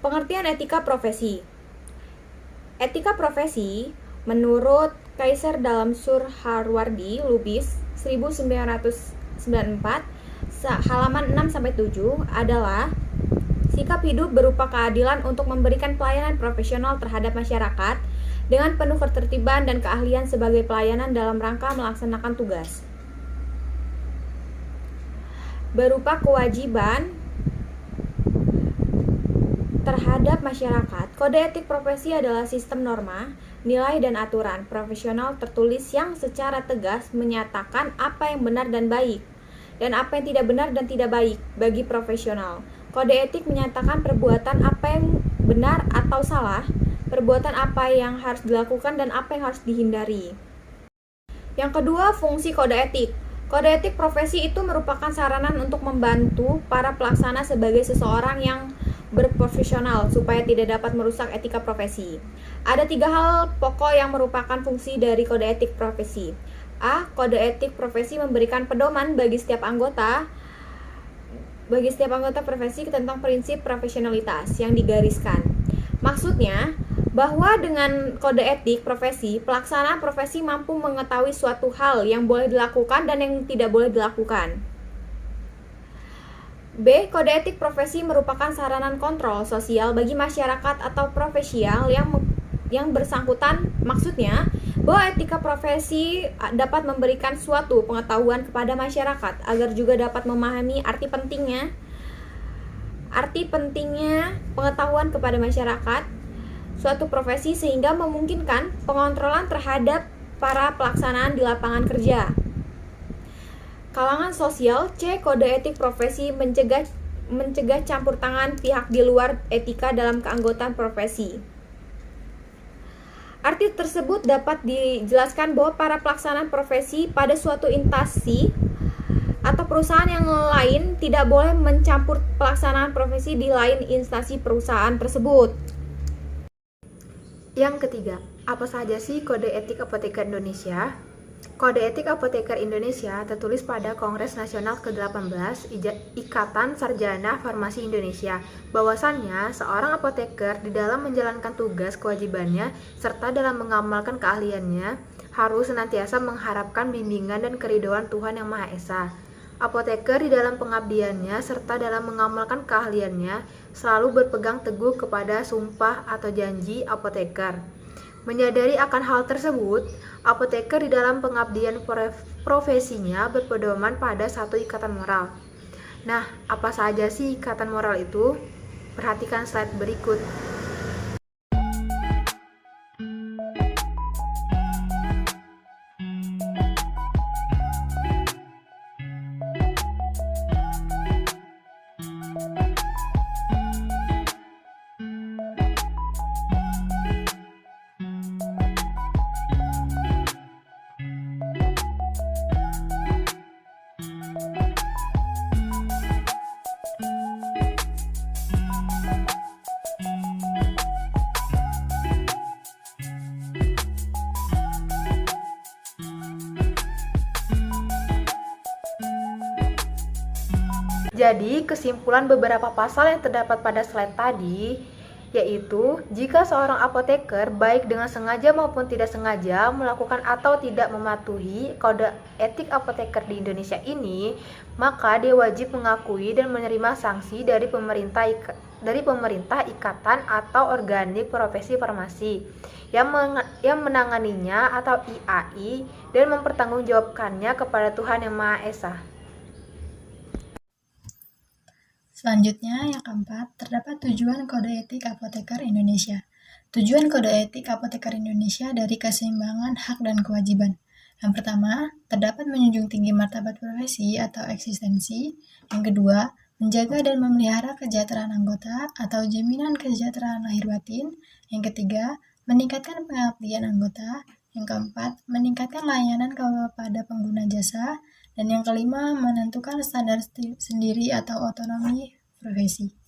Pengertian etika profesi. Etika profesi menurut Kaiser dalam Suharwardi Lubis 1994 halaman 6-7 adalah sikap hidup berupa keadilan untuk memberikan pelayanan profesional terhadap masyarakat dengan penuh ketertiban dan keahlian sebagai pelayanan dalam rangka melaksanakan tugas. Berupa kewajiban terhadap masyarakat, kode etik profesi adalah sistem norma, nilai dan aturan profesional tertulis yang secara tegas menyatakan apa yang benar dan baik, dan apa yang tidak benar dan tidak baik bagi profesional. Kode etik menyatakan perbuatan apa yang benar atau salah, perbuatan apa yang harus dilakukan dan apa yang harus dihindari. Yang kedua, fungsi kode etik. Kode etik profesi itu merupakan saranan untuk membantu para pelaksana sebagai seseorang yang berprofesional supaya tidak dapat merusak etika profesi. Ada 3 hal pokok yang merupakan fungsi dari kode etik profesi. A. Kode etik profesi memberikan pedoman bagi setiap anggota profesi tentang prinsip profesionalitas yang digariskan. Maksudnya, bahwa dengan kode etik profesi, pelaksana profesi mampu mengetahui suatu hal yang boleh dilakukan dan yang tidak boleh dilakukan. B. Kode etik profesi merupakan saranan kontrol sosial bagi masyarakat atau profesional yang bersangkutan. Maksudnya, bahwa etika profesi dapat memberikan suatu pengetahuan kepada masyarakat agar juga dapat memahami arti pentingnya pengetahuan kepada masyarakat suatu profesi sehingga memungkinkan pengontrolan terhadap para pelaksanaan di lapangan kerja. Kalangan sosial. C. Kode etik profesi mencegah campur tangan pihak di luar etika dalam keanggotaan profesi. Arti tersebut dapat dijelaskan bahwa para pelaksana profesi pada suatu instansi atau perusahaan yang lain tidak boleh mencampur pelaksanaan profesi di lain instansi perusahaan tersebut. Yang ketiga, apa saja sih kode etik apoteker Indonesia? Kode etik apoteker Indonesia tertulis pada Kongres Nasional ke-18 Ikatan Sarjana Farmasi Indonesia. Bahwasannya, seorang apoteker di dalam menjalankan tugas kewajibannya serta dalam mengamalkan keahliannya harus senantiasa mengharapkan bimbingan dan keridhaan Tuhan Yang Maha Esa. Apoteker di dalam pengabdiannya serta dalam mengamalkan keahliannya selalu berpegang teguh kepada sumpah atau janji apoteker. Menyadari akan hal tersebut, apoteker di dalam pengabdian profesinya berpedoman pada satu ikatan moral. Nah, apa saja sih ikatan moral itu? Perhatikan slide berikut. Jadi, kesimpulan beberapa pasal yang terdapat pada slide tadi, yaitu jika seorang apoteker baik dengan sengaja maupun tidak sengaja melakukan atau tidak mematuhi kode etik apoteker di Indonesia ini, maka dia wajib mengakui dan menerima sanksi dari pemerintah ikatan atau organik profesi farmasi yang menanganinya atau IAI dan mempertanggungjawabkannya kepada Tuhan Yang Maha Esa. Selanjutnya, yang keempat, terdapat tujuan Kode Etik Apoteker Indonesia. Tujuan Kode Etik Apoteker Indonesia dari keseimbangan hak dan kewajiban. Yang pertama, terdapat menjunjung tinggi martabat profesi atau eksistensi. Yang kedua, menjaga dan memelihara kesejahteraan anggota atau jaminan kesejahteraan lahir batin. Yang ketiga, meningkatkan pengabdian anggota. Yang keempat, meningkatkan layanan kepada pengguna jasa. Dan yang kelima, menentukan standar sendiri atau otonomi profesi.